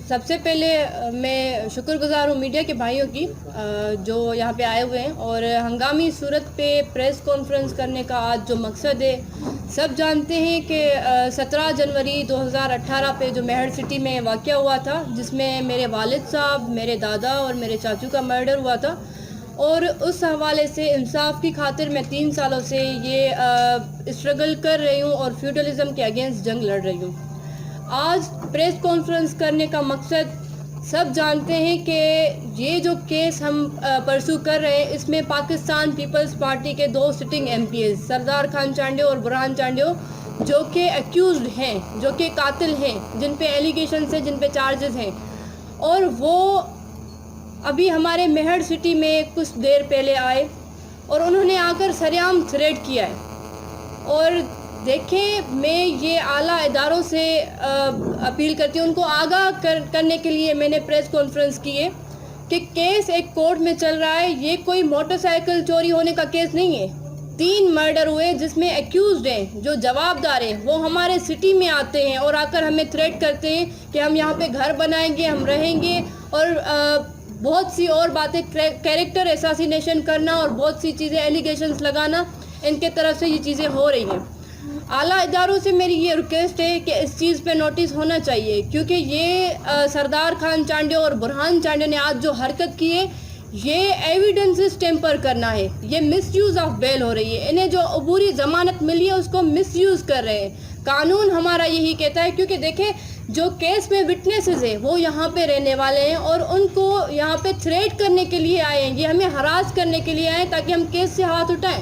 Sub سے پہلے میں شکر گزار ہوں میڈیا کے بھائیوں کی جو یہاں پہ آئے ہوئے ہیں اور ہنگامی صورت پہ پریس کانفرنس کرنے کا آج جو مقصد ہے، سب جانتے ہیں کہ 17 جنوری 2018 پہ جو میہر سٹی میں واقعہ ہوا تھا، جس میں میرے والد صاحب، میرے دادا اور میرے چاچو کا مرڈر ہوا تھا، اور اس حوالے سے انصاف کی خاطر میں 3 سالوں سے یہ اسٹرگل کر رہی ہوں اور فیوڈلزم کے اگینسٹ جنگ لڑ رہی ہوں۔ آج پریس کانفرنس کرنے کا مقصد سب جانتے ہیں کہ یہ جو کیس ہم پرسو کر رہے ہیں، اس میں پاکستان پیپلز پارٹی کے 2 sitting M P as Sardar Khan Chandio اور برہان چانڈیو، جو کہ ایکیوزڈ ہیں، جو کہ قاتل ہیں، جن پہ ایلیگیشنز ہیں، جن پہ چارجز ہیں، اور وہ ابھی ہمارے میہر سٹی میں کچھ دیر پہلے آئے اور انہوں نے آ کر سریعام تھریٹ کیا ہے۔ اور دیکھیں، میں یہ اعلیٰ اداروں سے اپیل کرتی ہوں، ان کو آگاہ کرنے کے لیے میں نے پریس کانفرنس کی ہے کہ کیس ایک کورٹ میں چل رہا ہے، یہ کوئی موٹر سائیکل چوری ہونے کا کیس نہیں ہے۔ 3 مرڈر ہوئے جس میں ایکیوزڈ ہیں، جو جواب دار ہیں، وہ ہمارے سٹی میں آتے ہیں اور آ کر ہمیں تھریٹ کرتے ہیں کہ ہم یہاں پہ گھر بنائیں گے، ہم رہیں گے، اور بہت سی اور باتیں، کیریکٹر اساسینیشن کرنا اور بہت سی چیزیں، ایلیگیشنز لگانا، ان کے طرف سے یہ چیزیں ہو رہی ہیں۔ اعلیٰ اداروں سے میری یہ ریکویسٹ ہے کہ اس چیز پہ نوٹس ہونا چاہیے، کیونکہ یہ سردار خان چانڈیو اور برہان چانڈیو نے آج جو حرکت کی ہے، یہ ایویڈنسز ٹیمپر کرنا ہے، یہ مس یوز آف بیل ہو رہی ہے، انہیں جو عبوری ضمانت ملی ہے اس کو مس یوز کر رہے ہیں۔ قانون ہمارا یہی کہتا ہے، کیونکہ دیکھیں جو کیس میں وٹنسز ہیں وہ یہاں پہ رہنے والے ہیں اور ان کو یہاں پہ تھریٹ کرنے کے لیے آئے ہیں، یہ ہمیں ہراس کرنے کے لیے آئے ہیں تاکہ ہم کیس سے ہاتھ اٹھائیں۔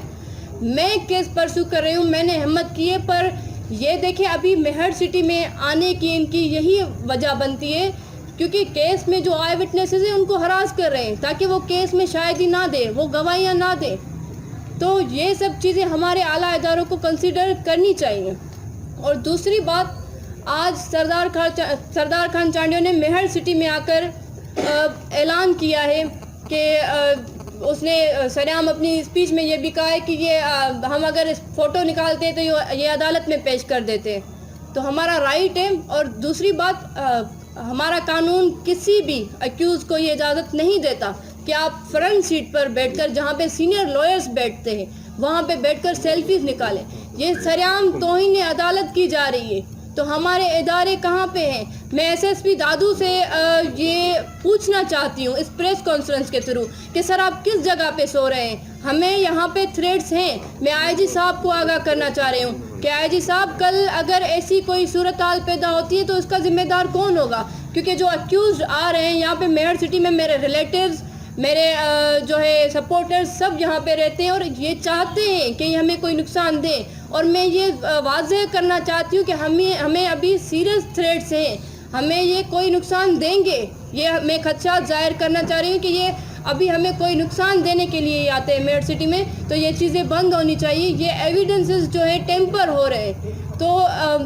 میں کیس پرسو کر رہی ہوں، میں نے ہمت کی ہے، پر یہ دیکھیں ابھی میہر سٹی میں آنے کی ان کی یہی وجہ بنتی ہے، کیونکہ کیس میں جو آئی وٹنسز ہیں ان کو ہراس کر رہے ہیں تاکہ وہ کیس میں شاہدی نہ دیں، وہ گواہیاں نہ دیں۔ تو یہ سب چیزیں ہمارے اعلیٰ اداروں کو کنسیڈر کرنی چاہیے۔ اور دوسری بات، آج سردار خان چانڈیو نے میہر سٹی میں آ کر اعلان کیا ہے کہ اس نے سریعام اپنی اسپیچ میں یہ بھی کہا ہے کہ یہ ہم اگر اس فوٹو نکالتے تو یہ عدالت میں پیش کر دیتے، تو ہمارا رائٹ ہے۔ اور دوسری بات، ہمارا قانون کسی بھی ایکیوز کو یہ اجازت نہیں دیتا کہ آپ فرنٹ سیٹ پر بیٹھ کر، جہاں پہ سینئر لائرز بیٹھتے ہیں، وہاں پہ بیٹھ کر سیلفیز نکالیں۔ یہ سریعام توہین عدالت کی جا رہی ہے، تو ہمارے ادارے کہاں پہ ہیں؟ میں ایس ایس پی دادو سے یہ پوچھنا چاہتی ہوں اس پریس کانفرنس کے تھرو کہ سر آپ کس جگہ پہ سو رہے ہیں؟ ہمیں یہاں پہ تھریٹس ہیں۔ میں آئی جی صاحب کو آگاہ کرنا چاہ رہی ہوں کہ آئی جی صاحب، کل اگر ایسی کوئی صورتحال پیدا ہوتی ہے تو اس کا ذمہ دار کون ہوگا؟ کیونکہ جو اکیوزڈ آ رہے ہیں یہاں پہ میہر سٹی میں، میرے ریلیٹیوز، میرے جو ہے سپورٹرز، سب یہاں پہ رہتے ہیں اور یہ چاہتے ہیں کہ یہ ہمیں کوئی نقصان دیں۔ اور میں یہ واضح کرنا چاہتی ہوں کہ ہمیں ابھی سیریس تھریٹس ہیں، ہمیں یہ کوئی نقصان دیں گے، یہ میں خدشات ظاہر کرنا چاہ رہی ہوں کہ یہ ابھی ہمیں کوئی نقصان دینے کے لیے آتے ہیں میہر سٹی میں، تو یہ چیزیں بند ہونی چاہیے۔ یہ ایویڈنسز جو ہے ٹیمپر ہو رہے ہیں، تو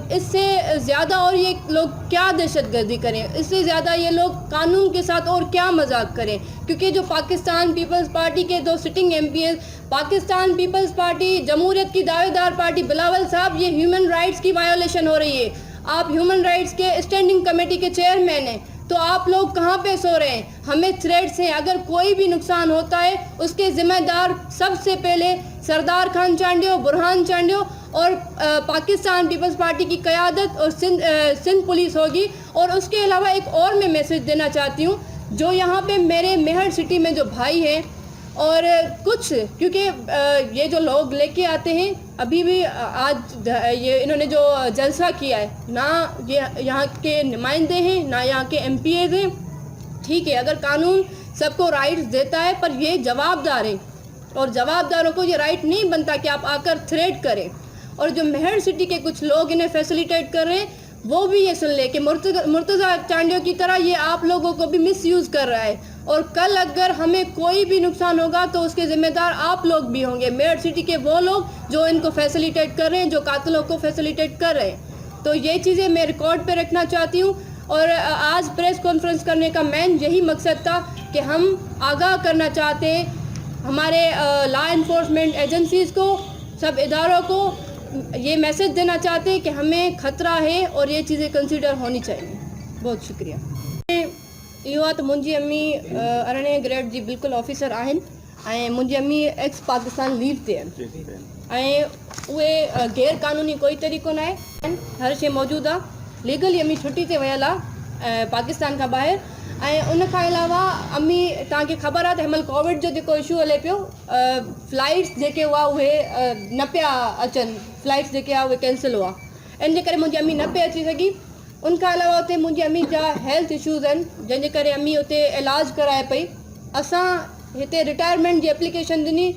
اس سے زیادہ اور یہ لوگ کیا دہشت گردی کریں، اس سے زیادہ یہ لوگ قانون کے ساتھ اور کیا مذاق کریں، کیونکہ جو پاکستان پیپلز پارٹی کے 2 sitting MPs, Pakistan Peoples Party جمہوریت کی دعوے دار پارٹی، بلاول صاحب، یہ ہیومن رائٹس کی وائیولیشن ہو رہی ہے۔ آپ ہیومن رائٹس کے اسٹینڈنگ کمیٹی کے چیئرمین ہیں، تو آپ لوگ کہاں پہ سو رہے ہیں؟ ہمیں تھریٹس ہیں، اگر کوئی بھی نقصان ہوتا ہے اس کے ذمہ دار سب سے پہلے سردار خان چانڈیو، برہان چانڈیو اور پاکستان پیپلز پارٹی کی قیادت اور سندھ پولیس ہوگی۔ اور اس کے علاوہ ایک اور میں میسج دینا چاہتی ہوں، جو یہاں پہ میرے میہر سٹی میں جو بھائی ہیں اور کچھ، کیونکہ یہ جو لوگ لے کے آتے ہیں، ابھی بھی آج یہ انہوں نے جو جلسہ کیا ہے، نہ یہ یہاں کے نمائندے ہیں، نہ یہاں کے ایم پی ایز ہیں۔ ٹھیک ہے، اگر قانون سب کو رائٹس دیتا ہے، پر یہ جواب دار ہیں اور جواب داروں کو یہ رائٹ نہیں بنتا کہ آپ آ کر تھریٹ کریں۔ اور جو میہر سٹی کے کچھ لوگ انہیں فیسیلیٹیٹ کر رہے ہیں، وہ بھی یہ سن لے کہ مرتضیٰ چانڈیو کی طرح یہ آپ لوگوں کو بھی مس یوز کر رہا ہے، اور کل اگر ہمیں کوئی بھی نقصان ہوگا تو اس کے ذمہ دار آپ لوگ بھی ہوں گے، میہر سٹی کے وہ لوگ جو ان کو فیسیلیٹیٹ کر رہے ہیں، جو قاتلوں کو فیسیلیٹیٹ کر رہے ہیں۔ تو یہ چیزیں میں ریکارڈ پہ رکھنا چاہتی ہوں، اور آج پریس کانفرنس کرنے کا مین یہی مقصد تھا کہ ہم آگاہ کرنا چاہتے ہیں ہمارے لا انفورسمنٹ ایجنسیز کو، سب اداروں کو، یہ میسج دینا چاہتے ہیں کہ ہمیں خطرہ ہے اور یہ چیزیں کنسیڈر ہونی چاہیے۔ बहुत शुक्रिया। इहो आहे त मुंहिंजी अम्मी 18 ग्रेड जी बिल्कुलु ऑफिसर आहिनि ऐं मुंहिंजी अम्मी एक्स पाकिस्तान लीव ते आहिनि ऐं उहे गैर क़ानूनी कोई तरीक़ो न आहे, हर शइ मौजूदु आहे, लीगली अम्मी छुटी ते वियल आहे पाकिस्तान खां ॿाहिरि। ऐं उन खां अलावा अम्मी तव्हांखे ख़बर आहे त हिनमहिल कोविड जो जेको इशू हले पियो, फ्लाइट्स जेके हुआ उहे न पिया अचनि, फ्लाइट्स जेके आहे उहे कैंसिल हुआ, इन जे करे मुंहिंजी अम्मी न पिए अची सघी। उन खां अलावा उते मुंहिंजी अम्मी जा हेल्थ इशूज़ आहिनि जंहिंजे करे अम्मी उते इलाजु कराए पई। असां हिते रिटायरमेंट जी एप्लीकेशन ॾिनी,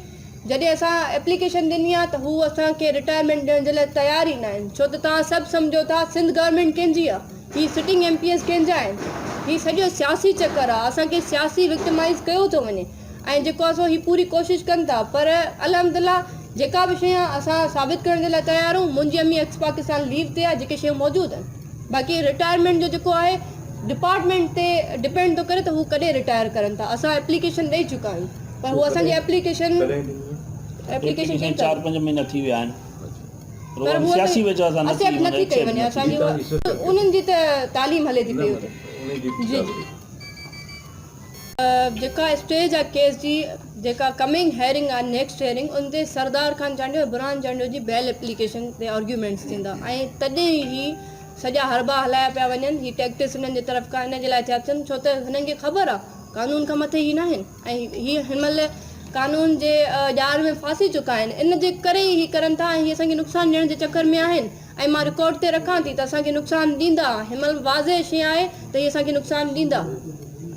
जॾहिं असां एप्लीकेशन ॾिनी आहे त हू असांखे रिटायरमेंट ॾियण जे लाइ तयार ई न आहिनि, छो त तव्हां सभु सम्झो था सिंध गवर्नमेंट कंहिंजी आहे, हीअ सिटिंग MPs कंहिंजा आहिनि, हीअ सॼो सियासी चकर आहे, असांखे सियासी विक्टिमाइज़ कयो थो वञे ऐं जेको आहे सो हीअ पूरी कोशिशि कनि था। पर अलहमदिल्ला जेका बि शइ आहे असां साबित करण जे लाइ तयार आहियूं। मुंहिंजी अम्मी एक्स पाकिस्तान लीव ते आहे, जेके शयूं मौजूदु आहिनि। बाक़ी रिटायरमेंट जो जेको आहे डिपार्टमेंट ते डिपेंड थो करे त हू कॾहिं रिटायर करनि था। असां एप्लीकेशन ॾेई चुका आहियूं पर हू असांजी एप्लीकेशन 4-5 महीना थी विया आहिनि, पर हू सियासी वजह सां एक्सेप्ट नथी कई वञे। असांजी उन्हनि जी त तालीम हले थी पई हुते। जी जेका स्टेज आहे केस जी, जेका कमिंग हेयरिंग आहे, नेक्स्ट हेयरिंग, उन ते सरदार ख़ान चांडियो, बुरहान चांडियो जी बेल एप्लीकेशन ते आर्ग्यूमेंट्स थींदा ऐं तॾहिं ई सॼा हरबा हलाया पिया वञनि। हीअ टैक्टिस हिननि जे तरफ़ खां इन जे लाइ थिया अचनि छो त हिननि खे ख़बर आहे कानून खां मथे ई न आहिनि ऐं हीअ हिनमहिल कानून जे ॼार में फासी चुका आहिनि। इन जे करे ई हीअ करनि था ऐं हीअ असांखे नुक़सानु ॾियण जे चकर में आहिनि ऐं मां रिकॉर्ड ते रखां थी त असांखे नुक़सानु ॾींदा। हिनमहिल वाज़े शइ आहे त हीअ असांखे नुक़सानु ॾींदा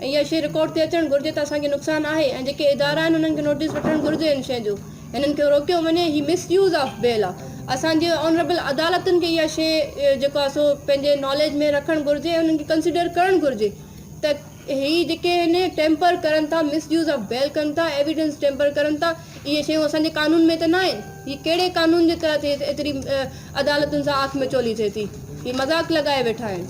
ऐं इहा शइ रिकॉर्ड ते अचणु घुरिजे त असांखे नुक़सानु आहे ऐं जेके इदारा आहिनि उन्हनि खे नोटिस वठणु घुरिजे इन शइ जो, हिननि खे रोकियो वञे। ही मिसयूज़ ऑफ बेल आहे। असांजे ऑनरेबल अदालतुनि खे इहा शइ जेको आहे सो पंहिंजे नॉलेज में रखणु घुरिजे ऐं उन्हनि खे कंसिडर करणु घुरिजे त ही जेके आहिनि टेम्पर करनि था, मिसयूज़ ऑफ बेल कनि था, एविडेंस टेम्पर करनि था, इहे शयूं असांजे कानून में त न आहिनि। हीअ कहिड़े कानून जे तरह थिए एतिरी अदालतुनि सां आंख में चोली थिए थी, हीअ मज़ाक़ लॻाए वेठा आहिनि।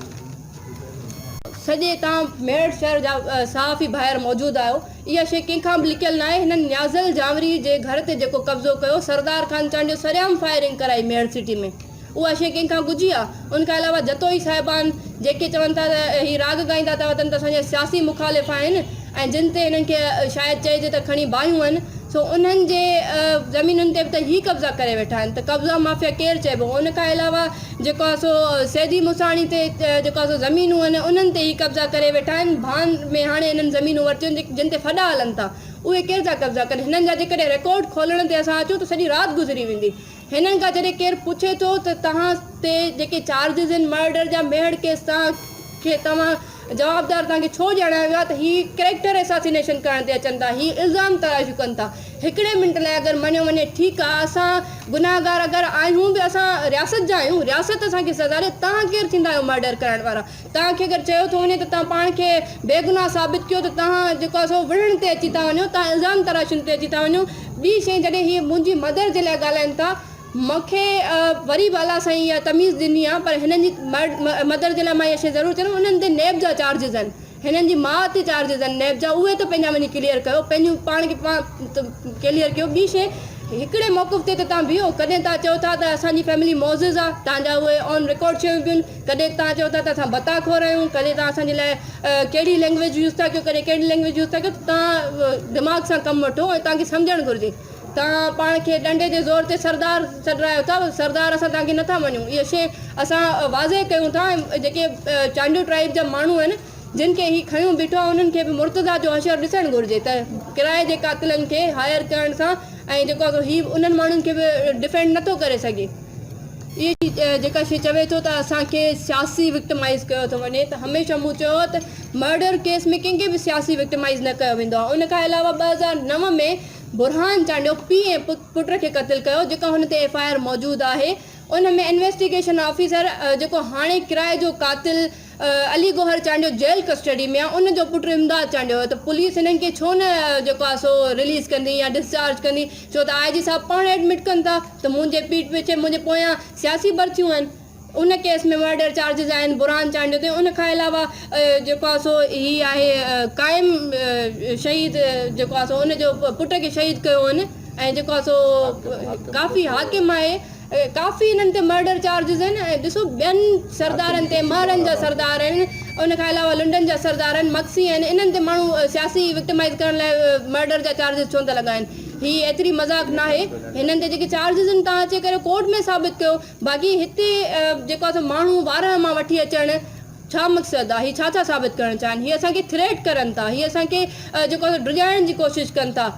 सॼे तव्हां मेरठ शहर जा सहाफ़ी ॿाहिरि मौजूदु आहियो, इहा शइ कंहिंखां बि लिकियल न आहे। हिननि न्याज़ल जावरी जे घर ते जेको कब्ज़ो कयो, सरदार ख़ान चांडियो सरेआम फायरिंग कराई मेरठ सिटी में, उहा शइ कंहिंखां गुझी आहे। उनखां अलावा जतोई साहिबान जेके चवनि था त हीअ राग ॻाईंदा था वञनि त असांजा सियासी मुखालिफ़ आहिनि ऐं जिन ते हिननि खे शायदि चइजे त खणी बाहियूं आहिनि, सो उन्हनि जे ज़मीनुनि ते बि त ई कब्ज़ा करे वेठा आहिनि। त कब्ज़ा माफ़िया केरु चइबो? उन खां अलावा जेको आहे सो सैदी मुसाणी ते जेको आहे सो ज़मीनूं आहिनि उन्हनि ते ई कब्ज़ा करे वेठा आहिनि। भान में हाणे हिननि ज़मीनूं वरितियूं जिन ते फॾा हलनि था, उहे केरु था कब्ज़ा कनि? हिननि जा जेकॾहिं रिकॉर्ड खोलण ते असां अचूं त सॼी राति गुज़री वेंदी। हिननि खां जॾहिं केरु पुछे थो त तव्हां ते जेके चार्जिस आहिनि मर्डर जा, मेहड़ केस, तव्हां जवाबदार तव्हांखे छो ॼाणायो वियो आहे, त हीअ कैरेक्टर एसासिनेशन करण ते अचनि था, हीअ इल्ज़ाम तराशू कनि था। हिकिड़े मिंट लाइ अगरि मञियो वञे ठीकु आहे, असां गुनाहगार अगरि आहियूं बि, असां रियासत जा आहियूं, रियासत असांखे सज़ा ॾे। तव्हां केरु थींदा आहियो मर्डर करण वारा? तव्हांखे अगरि चयो थो वञे त तव्हां पाण खे बेगुनाह साबित कयो त तव्हां जेको आहे सो विढ़ण ते अची था वञो, तव्हां इल्ज़ाम तराशुनि ते अची था वञो। ॿी शइ, जॾहिं हीअ मुंहिंजी मदर जे लाइ ॻाल्हाइनि था, मूंखे वरी बि अलाह साईं इहा तमीज़ ॾिनी आहे, पर हिननि जी मदर जे लाइ मां इहा शइ ज़रूरु चवंदमि, उन्हनि ते नेब जा चार्जिस आहिनि, हिननि जी माउ ते चार्जिस आहिनि नेब जा, उहे त पंहिंजा वञी क्लियर कयो, पंहिंजूं पाण खे क्लियर कयो। ॿी शइ, हिकिड़े मौक़िफ़ ते त तव्हां बीहो, कॾहिं तव्हां चओ था त असांजी फैमिली मौज़िज़ आहे, तव्हांजा उहे ऑन रिकॉर्ड शयूं बियूं आहिनि, कॾहिं तव्हां चओ था त असां बताखोर आहियूं, कॾहिं तव्हां असांजे लाइ कहिड़ी लैंग्वेज यूज़ था कयो, कॾहिं कहिड़ी लैंग्वेज यूज़ था कयो। तव्हां दिमाग़ सां कमु वठो ऐं तव्हांखे सम्झणु घुरिजे। तव्हां पाण खे डंडे जे ज़ोर ते सरदार चढ़ायो था, सरदार असां तव्हांखे नथा मञूं। इहा शइ असां वाज़े कयूं था। जेके चांडियो ट्राइब जा माण्हू आहिनि जिन खे ही खयूं बीठो आहे, उन्हनि खे बि मुर्तज़ा जो हशर ॾिसणु घुरिजे त किराए जे कातिलनि खे हायर करण सां ऐं जेको आहे ही उन्हनि माण्हुनि खे बि डिफेंड नथो करे सघे। इहा जेका शइ चवे थो त असांखे सियासी विक्टिमाइज़ कयो थो वञे, त हमेशह मूं चयो त मर्डर केस में कंहिंखे बि सियासी विक्टिमाइज़ न कयो वेंदो आहे। उन खां अलावा 2009 में बुरहान चांडियो पीउ ऐं पुट खे क़तलु कयो, जेका हुन ते FIR मौजूदु आहे। उन में इन्वेस्टिगेशन ऑफिसर जेको हाणे किराए जो कातिल अली गौहर चांडियो जेल कस्टडी में आहे, उनजो पुटु इमदाद चांडियो हुयो। त पुलिस हिननि खे छो न जेको आहे सो रिलीज़ कंदी या डिस्चार्ज कंदी? छो त IG साहब पाण एडमिट कनि था त मुंहिंजे पीठ पिछे मुंहिंजे पोयां सियासी भर्तियूं आहिनि। उन केस में मर्डर चार्जिस आहिनि बुरहान चांडियो ते। उन खां अलावा जेको आहे सो ही आहे क़ाइम शहीद जेको आहे सो उनजो पुट खे शहीद कयो हुन ऐं जेको आहे सो काफ़ी हाकिम आहे काफ़ी इन्हनि ते मर्डर चार्जिस आहिनि ऐं ॾिसो ॿियनि सरदारनि ते महरनि जा सरदार आहिनि उन खां अलावा लंडन जा सरदार आहिनि मक्सी आहिनि इन्हनि ते माण्हू सियासी विक्टिमाइज़ करण लाइ मर्डर जा चार्जिस छो था लॻाइनि हीअ एतिरी मज़ाक न आहे हिननि ते जेके चार्जिस आहिनि तव्हां अची करे कोर्ट में साबित कयो बाक़ी हिते जेको आहे माण्हू ॿाहिरां मां वठी अचणु छा मक़सदु आहे हीअ छा साबित करणु चाहिनि हीअ असांखे थ्रेट करनि था हीअ असांखे जेको आहे डिॼाइण जी कोशिशि कनि था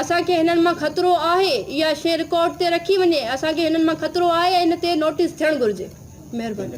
असांखे हिननि मां ख़तरो आहे इहा शइ रिकॉर्ड ते रखी वञे असांखे हिननि मां ख़तरो आहे हिन ते नोटिस थियणु घुरिजे महिरबानी